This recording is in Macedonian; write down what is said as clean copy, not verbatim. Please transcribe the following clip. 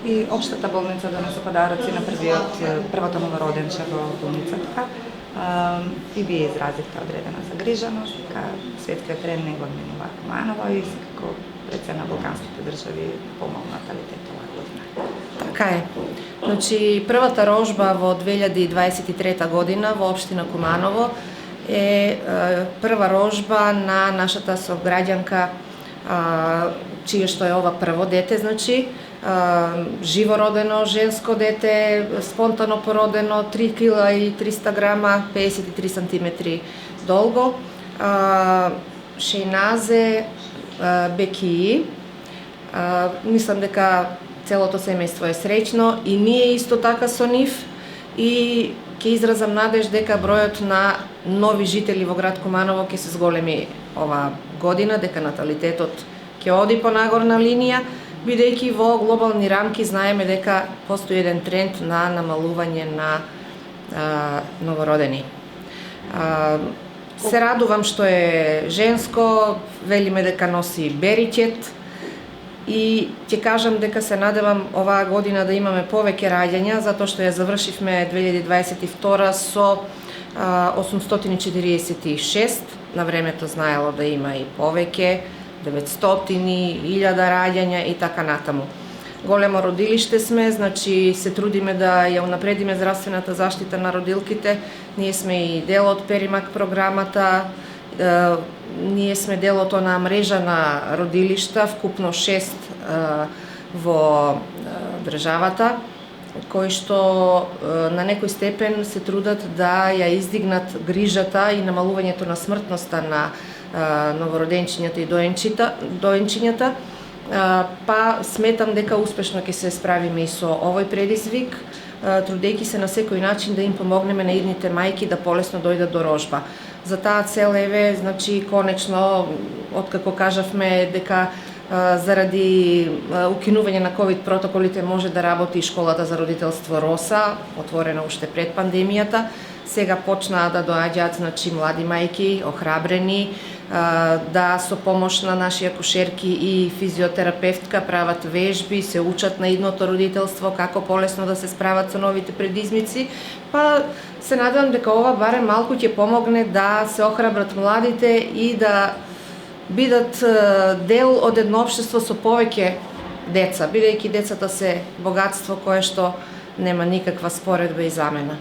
и Општата болница донесе подароци на првото новороденче во болницата. И вие изразивте одредена загриженост дека светскиот тренд не го одменува Куманово и секако рече на балканските држави помал наталитет оваа година. Така е. Значи, првата рожба во 2023 година во општина Куманово е прва рожба на нашата сограѓанка, чие што е ова прво дете, значи, живородено женско дете, спонтано породено, 3 кила и 300 грама, 53 сантиметри долго, Шејназе Бекии. Мислам дека целото семејство е среќно и ние исто така со нив, и ќе изразам надеж дека бројот на нови жители во град Куманово ќе се зголеми оваа година, дека наталитетот ќе оди по нагорна линија, бидејќи во глобални рамки знаеме дека постои еден тренд на намалување на новородени. Се радувам што е женско, велиме дека носи бериќет, и ќе кажам дека се надевам оваа година да имаме повеќе раѓања, затоа што ја завршивме 2022 со 846, на времето знаело да има и повеќе, 900, 1000 раѓања и така натаму. Големо родилиште сме, значи се трудиме да ја унапредиме здравствената заштита на родилките. Ние сме и дел од Перимак програмата, ние сме дел од онаа мрежа на родилишта, вкупно 6 во државата, кои што на некој степен се трудат да ја издигнат грижата и намалувањето на смртноста на новороденчињата и доенчињата, па сметам дека успешно ќе се справиме и со овој предизвик, трудејќи се на секој начин да им помогнеме на идните мајки да полесно дојдат до рожба. За таа цел еве, значи конечно, откако кажавме дека заради укинување на ковид протоколите може да работи школата за родителство Роса, отворена уште пред пандемијата, сега почнаа да доаѓаат, значи, млади мајки, охрабрени, да со помош на наши акушерки и физиотерапевтка прават вежби, се учат на идното родителство, како полесно да се справат со новите предизвици, па се надевам дека ова барем малку ќе помогне да се охрабрат младите и да бидат дел од едно општество со повеќе деца, бидејќи децата се богатство кое што нема никаква споредба и замена.